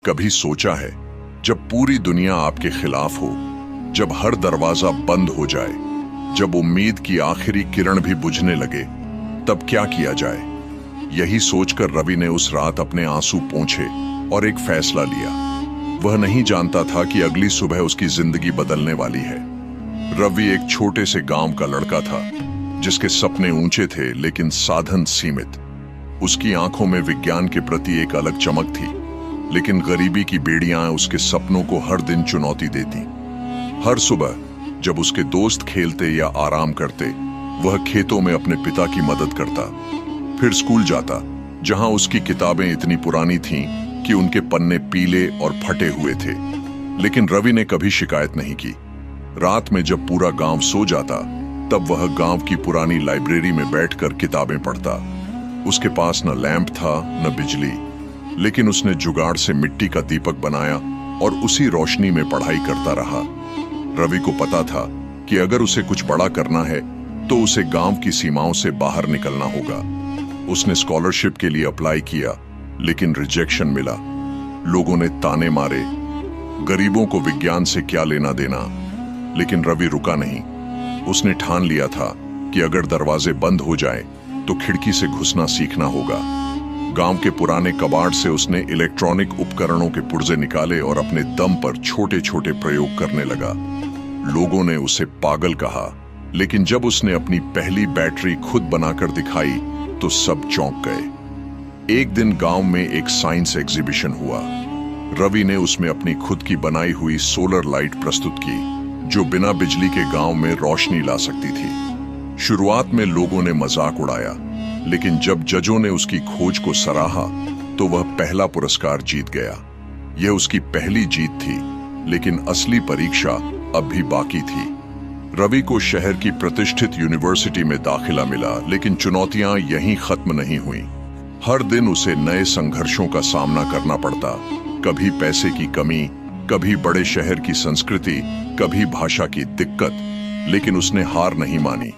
कभी सोचा है, जब पूरी दुनिया आपके खिलाफ हो, जब हर दरवाजा बंद हो जाए, जब उम्मीद की आखिरी किरण भी बुझने लगे, तब क्या किया जाए? यही सोचकर रवि ने उस रात अपने आंसू पोंछे और एक फैसला लिया। वह नहीं जानता था कि अगली सुबह उसकी जिंदगी बदलने वाली है। रवि एक छोटे से गांव का लड़का था, जिसके सपने ऊंचे थे लेकिन साधन सीमित। उसकी आंखों में विज्ञान के प्रति एक अलग चमक थी, लेकिन गरीबी की बेड़ियां उसके सपनों को हर दिन चुनौती देती। हर सुबह जब उसके दोस्त खेलते या आराम करते, वह खेतों में अपने पिता की मदद करता। फिर स्कूल जाता, जहां उसकी किताबें इतनी पुरानी थीं कि उनके पन्ने पीले और फटे हुए थे। लेकिन रवि ने कभी शिकायत नहीं की। रात में जब पूरा गांव सो जाता, तब वह गांव की पुरानी लाइब्रेरी में बैठकर किताबें पढ़ता। उसके पास न लैंप था न बिजली, लेकिन उसने जुगाड़ से मिट्टी का दीपक बनाया और उसी रोशनी में पढ़ाई करता रहा। रवि को पता था कि अगर उसे कुछ बड़ा करना है तो उसे गांव की सीमाओं से बाहर निकलना होगा। उसने स्कॉलरशिप के लिए अप्लाई किया, लेकिन रिजेक्शन मिला। लोगों ने ताने मारे, गरीबों को विज्ञान से क्या लेना देना। लेकिन रवि रुका नहीं। उसने ठान लिया था कि अगर दरवाजे बंद हो जाए तो खिड़की से घुसना सीखना होगा। गांव के पुराने कबाड़ से उसने इलेक्ट्रॉनिक उपकरणों के पुर्जे निकाले और अपने दम पर छोटे छोटे प्रयोग करने लगा। लोगों ने उसे पागल कहा, लेकिन जब उसने अपनी पहली बैटरी खुद बनाकर दिखाई तो सब चौंक गए। एक दिन गांव में एक साइंस एग्जीबिशन हुआ। रवि ने उसमें अपनी खुद की बनाई हुई सोलर लाइट प्रस्तुत की, जो बिना बिजली के गांव में रोशनी ला सकती थी। शुरुआत में लोगों ने मजाक उड़ाया, लेकिन जब जजों ने उसकी खोज को सराहा तो वह पहला पुरस्कार जीत गया। यह उसकी पहली जीत थी, लेकिन असली परीक्षा अब भी बाकी थी। रवि को शहर की प्रतिष्ठित यूनिवर्सिटी में दाखिला मिला, लेकिन चुनौतियां यहीं खत्म नहीं हुई। हर दिन उसे नए संघर्षों का सामना करना पड़ता। कभी पैसे की कमी, कभी बड़े शहर की संस्कृति, कभी भाषा की दिक्कत, लेकिन उसने हार नहीं मानी।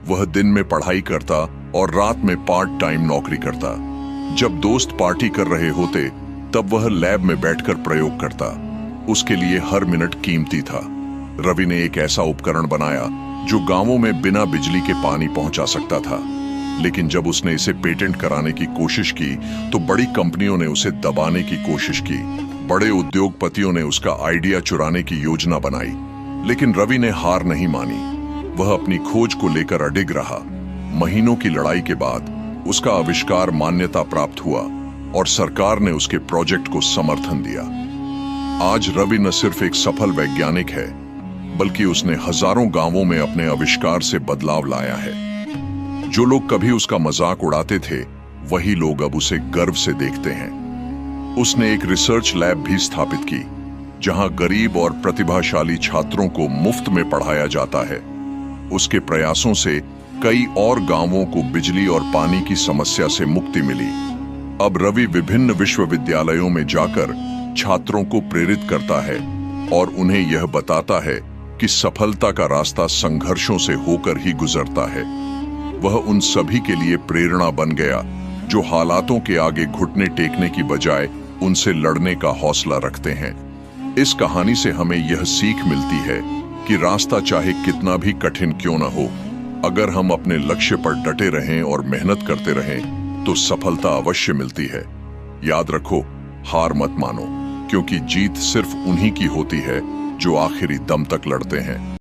वह दिन में पढ़ाई करता और रात में पार्ट टाइम नौकरी करता। जब दोस्त पार्टी कर रहे होते, तब वह लैब में बैठकर प्रयोग करता। उसके लिए हर मिनट कीमती था। रवि ने एक ऐसा उपकरण बनाया जो गांवों में बिना बिजली के पानी पहुंचा सकता था। लेकिन जब उसने इसे पेटेंट कराने की कोशिश की तो बड़ी कंपनियों ने उसे दबाने की कोशिश की। बड़े उद्योगपतियों ने उसका आइडिया चुराने की योजना बनाई, लेकिन रवि ने हार नहीं मानी। वह अपनी खोज को लेकर अडिग रहा। महीनों की लड़ाई के बाद उसका आविष्कार मान्यता प्राप्त हुआ और सरकार ने उसके प्रोजेक्ट को समर्थन दिया। आज रवि न सिर्फ एक सफल वैज्ञानिक है, बल्कि उसने हजारों गांवों में अपने आविष्कार से बदलाव लाया है। जो लोग कभी उसका मजाक उड़ाते थे, वही लोग अब उसे गर्व से देखते हैं। उसने एक रिसर्च लैब भी स्थापित की, जहां गरीब और प्रतिभाशाली छात्रों को मुफ्त में पढ़ाया जाता है। उसके प्रयासों से कई और गांवों को बिजली और पानी की समस्या से मुक्ति मिली। अब रवि विभिन्न विश्वविद्यालयों में जाकर छात्रों को प्रेरित करता है और उन्हें यह बताता है कि सफलता का रास्ता संघर्षों से होकर ही गुजरता है। वह उन सभी के लिए प्रेरणा बन गया जो हालातों के आगे घुटने टेकने की बजाय उनसे लड़ने का हौसला रखते हैं। इस कहानी से हमें यह सीख मिलती है कि रास्ता चाहे कितना भी कठिन क्यों न हो, अगर हम अपने लक्ष्य पर डटे रहें और मेहनत करते रहें तो सफलता अवश्य मिलती है। याद रखो, हार मत मानो, क्योंकि जीत सिर्फ उन्हीं की होती है जो आखिरी दम तक लड़ते हैं।